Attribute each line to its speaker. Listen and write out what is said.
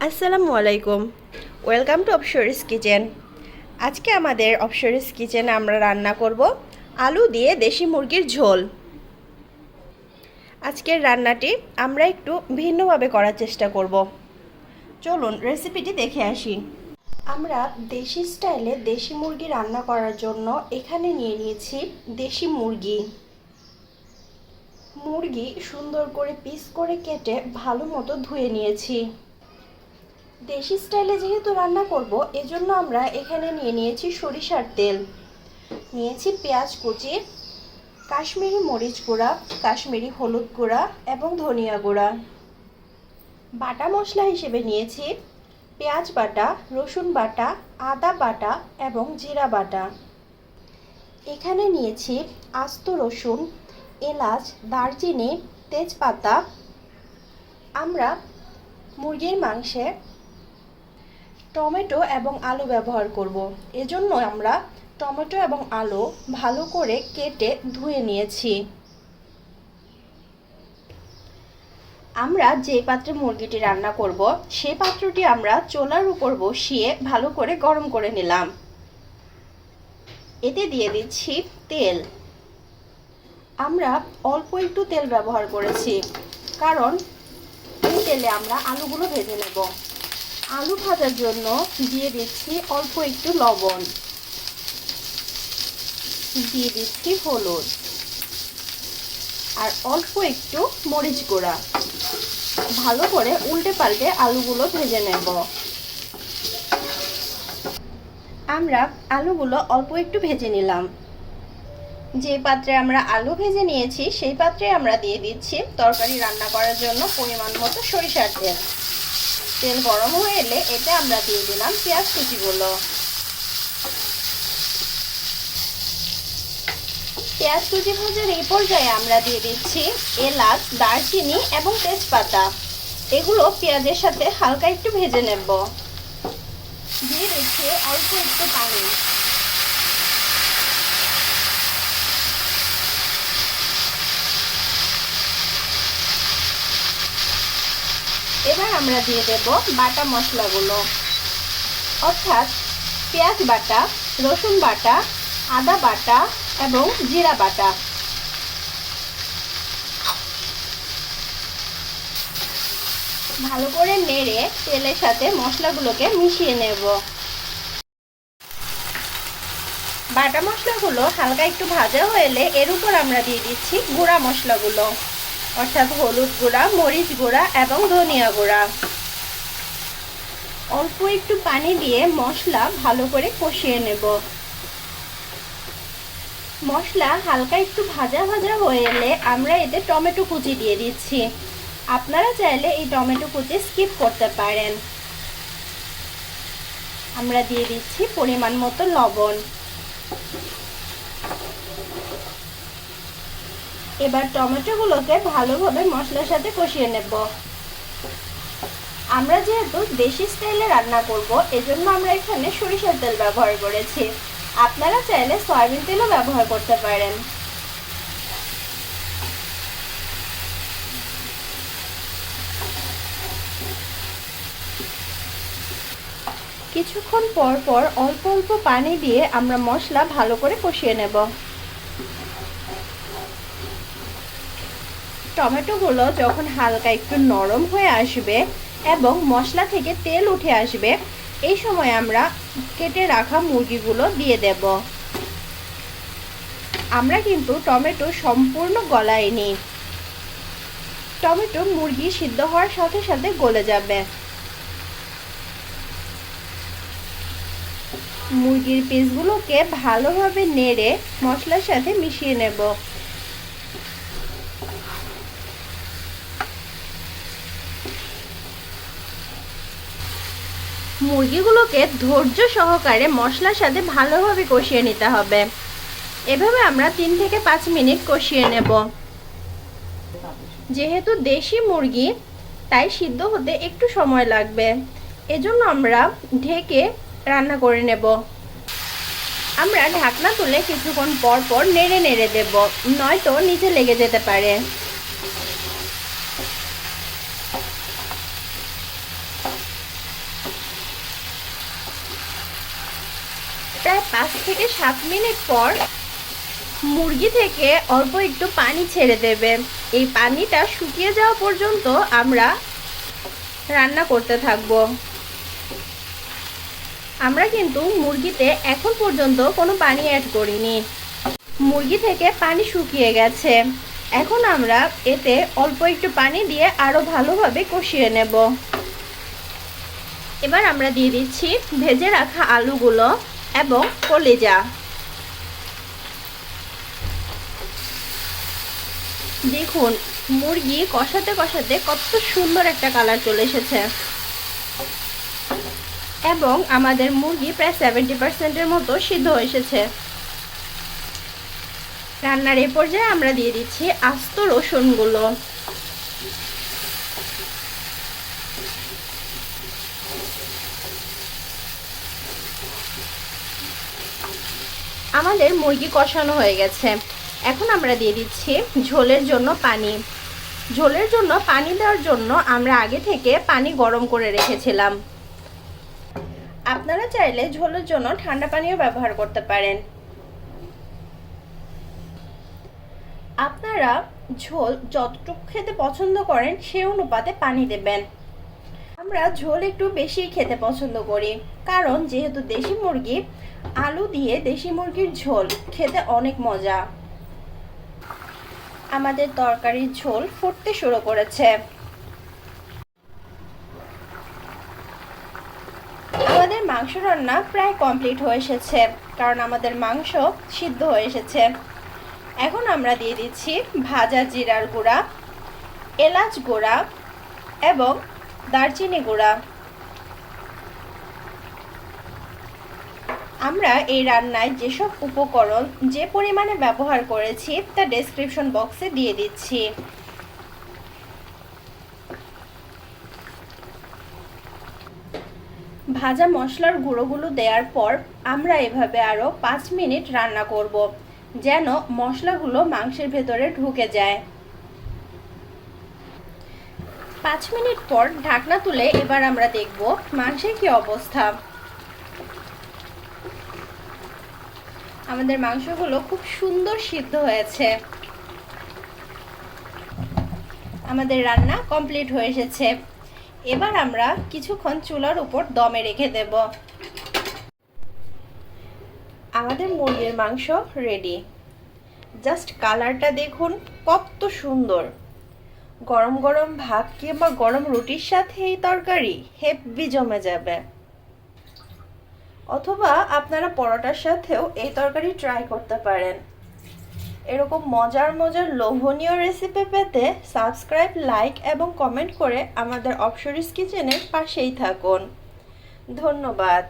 Speaker 1: আসসালামু আলাইকুম। Welcome to অপসরিস কিচেন। আজকে আমাদের অপসরিস কিচেনে আমরা রান্না করব আলু দিয়ে দেশি মুরগির ঝোল। আজকের রান্নাটি আমরা একটু ভিন্নভাবে করার চেষ্টা করব। চলুন রেসিপিটি দেখে আসি। আমরা দেশি স্টাইলে দেশি মুরগি রান্না করার জন্য এখানে নিয়ে নিয়েছি দেশি মুরগি সুন্দর করে পিস করে কেটে ভালো মতো ধুয়ে নিয়েছি। দেশি স্টাইলে যেহেতু রান্না করব এজন্য আমরা এখানে নিয়ে নিয়েছি সরিষার তেল, নিয়েছি পেঁয়াজ কুচি, কাশ্মীরি মরিচ গুঁড়া, কাশ্মীরি হলুদ গুঁড়া এবং ধনিয়া গুঁড়া। বাটা মশলা হিসেবে নিয়েছি পেঁয়াজ বাটা, রসুন বাটা, আদা বাটা এবং জিরা বাটা। এখানে নিয়েছি আস্ত রসুন, এলাচ, দারচিনি, তেজপাতা। আমরা মুরগির মাংসে টমেটো এবং আলু ব্যবহার করব। এজন্য আমরা টমেটো এবং আলু ভালো করে কেটে ধুয়ে নিয়েছি। আমরা যে পাত্রে মুরগিটি রান্না করব সেই পাত্রটি আমরা চুলার উপর বসিয়ে ভালো করে গরম করে নিলাম। এতে দিয়ে দিচ্ছি তেল। আমরা অল্প একটু তেল ব্যবহার করেছি, কারণ এই তেলে আমরা আলুগুলো ভেজে নেব। আলু ভাজার জন্য দিয়ে দিচ্ছি অল্প একটু লবণ, দিয়ে দিচ্ছি হলুদ আর অল্প একটু মরিচ গুঁড়া। ভালো করে উল্টে পাল্টে আলুগুলো ভেজে নেব। আমরা আলুগুলো অল্প একটু ভেজে নিলাম। যে পাত্রে আমরা আলু ভেজে নিয়েছি সেই পাত্রে আমরা দিয়ে দিচ্ছি তরকারি রান্না করার জন্য পরিমাণ মতো সরিষার তেল। তেল গরম হয়ে এলে এতে আমরা দিয়ে দিলাম পেঁয়াজ কুচিগুলো। পেঁয়াজ কুচি ভাজার এই পর্যায়ে আমরা দিয়ে দিচ্ছি এলাচ, দারচিনি এবং তেজপাতা। এগুলো পেঁয়াজের সাথে হালকা একটু ভেজে নেব। দিয়ে দিচ্ছি অল্প একটু পানি। এবার আমরা দিয়ে দেব বাটা মশলাগুলো, অর্থাৎ পেঁয়াজ বাটা, রসুন বাটা, আদা বাটা এবং জিরা বাটা। ভালো করে নেড়ে তেলের সাথে মশলাগুলোকে মিশিয়ে নেব। বাটা মশলাগুলো হালকা একটু ভাজা হয়ে এলে এর উপর আমরা দিয়ে দিচ্ছি গুঁড়া মশলাগুলো, অর্থাৎ হলুদ গুঁড়া, মরিচ গুঁড়া এবং ধনিয়া গুঁড়া। অল্প একটু পানি দিয়ে মশলা ভালো করে কষিয়ে নেব। মশলা হালকা একটু ভাজা ভাজা হয়ে এলে আমরা এতে টমেটো কুচি দিয়ে দিচ্ছি। আপনারা চাইলে এই টমেটো কুচি স্কিপ করতে পারেন। আমরা দিয়ে দিচ্ছি পরিমাণ মতো লবণ। এবার টমেটোগুলোকে ভালোভাবে মশলার সাথে কষিয়ে নেব। আমরা যেহেতু দেশি স্টাইলে রান্না করব এজন্য আমরা এখানে সরিষার তেল ব্যবহার করেছি। আপনারা চাইলে সয়াবিন তেলও ব্যবহার করতে পারেন। কিছুক্ষণ পর পর অল্প অল্প পানি দিয়ে আমরা মশলা ভালো করে কষিয়ে নেব। টমেটোগুলো যখন হালকা একটু নরম হয়ে আসবে এবং মশলা থেকে তেল উঠে আসবে, এই সময় আমরা কেটে রাখা মুরগিগুলো দিয়ে দেব। আমরা কিন্তু টমেটো সম্পূর্ণ গলাইনি। টমেটো মুরগি সিদ্ধ হওয়ার সাথে সাথে গলে যাবে। মুরগির পিসগুলোকে ভালোভাবে নেড়ে মশলার সাথে মিশিয়ে নেব। মুরগিগুলোকে ধৈর্য সহকারে মশলার সাথে ভালোভাবে কষিয়ে নিতে হবে। এভাবে আমরা 3 থেকে 5 মিনিট কষিয়ে নেব। যেহেতু দেশি মুরগি তাই সিদ্ধ হতে একটু সময় লাগবে, এজন্য আমরা ঢেকে রান্না করে নেব। আমরা ঢাকনা তুলে কিছুক্ষণ পর পর নেড়ে নেড়ে দেব, নয়তো নিচে লেগে যেতে পারে। প্রায় 5 থেকে 7 মিনিট পর মুরগি থেকে অল্প একটু পানি ছেড়ে দেবে। এই পানিটা শুকিয়ে যাওয়া পর্যন্ত আমরা রান্না করতে থাকবো। আমরা কিন্তু মুরগিতে এখন পর্যন্ত কোনো পানি অ্যাড করিনি। মুরগি থেকে পানি শুকিয়ে গেছে। এখন আমরা এতে অল্প একটু পানি দিয়ে আরো ভালোভাবে কষিয়ে নেব। এবার আমরা দিয়ে দিচ্ছি ভেজে রাখা আলুগুলো এবং কলিজা। দেখুন মুরগি কষাতে কষাতে কত সুন্দর একটা কালার চলে এসেছে এবং আমাদের মুরগি প্রায় 70%-এর মতো সিদ্ধ হয়ে এসেছে। রান্নার এই পর্যায়ে আমরা দিয়ে দিচ্ছি আস্ত রসুনগুলো। আমাদের মুরগি কষানো হয়ে গেছে। এখন আমরা দিয়ে দিচ্ছি ঝোলের জন্য পানি। ঝোলের জন্য পানি দেওয়ার জন্য আমরা আগে থেকে পানি গরম করে রেখেছিলাম। আপনারা চাইলে ঝোলের জন্য ঠান্ডা পানিও ব্যবহার করতে পারেন। আপনারা ঝোল যতটুকু খেতে পছন্দ করেন সেই অনুপাতে পানি দেবেন। আমরা ঝোল একটু বেশি খেতে পছন্দ করি, কারণ যেহেতু দেশি মুরগি, আলু দিয়ে দেশি মুরগির ঝোল খেতে অনেক মজা। আমাদের তরকারির ঝোল ফুটতে শুরু করেছে। আমাদের মাংস রান্না প্রায় কমপ্লিট হয়ে এসেছে, কারণ আমাদের মাংস সিদ্ধ হয়ে এসেছে। এখন আমরা দিয়ে দিচ্ছি ভাজা জিরার গুঁড়া, এলাচ গুঁড়া এবং দারচিনি গুঁড়া। আমরা এই রান্নায় যেসব উপকরণ যে পরিমাণে ব্যবহার করেছি তা ডেসক্রিপশন বক্সে দিয়ে দিচ্ছি। ভাজা মশলার গুঁড়োগুলো দেওয়ার পর আমরা এভাবে আরও 5 মিনিট রান্না করব, যেন মশলাগুলো মাংসের ভেতরে ঢুকে যায়। 5 মিনিট পর ঢাকনা তুলে এবার আমরা দেখব মাংসের কি অবস্থা। আমাদের মাংসগুলো খুব সুন্দর সিদ্ধ হয়েছে। আমাদের রান্না কমপ্লিট হয়ে এসেছে। এবার আমরা কিছুক্ষণ চুলার উপর দমে রেখে দেব। আমাদের মুরগির মাংস রেডি। জাস্ট কালারটা দেখুন কত সুন্দর। গরম গরম ভাত কিংবা গরম রুটির সাথে এই তরকারি হেব্বি জমে যাবে। অথবা আপনারা পরোটার সাথেও এই তরকারি ট্রাই করতে পারেন। এরকম মজার মজার লোভনীয় রেসিপি পেতে সাবস্ক্রাইব, লাইক এবং কমেন্ট করে আমাদের অপসরিস কিচেনের পাশেই থাকুন। ধন্যবাদ।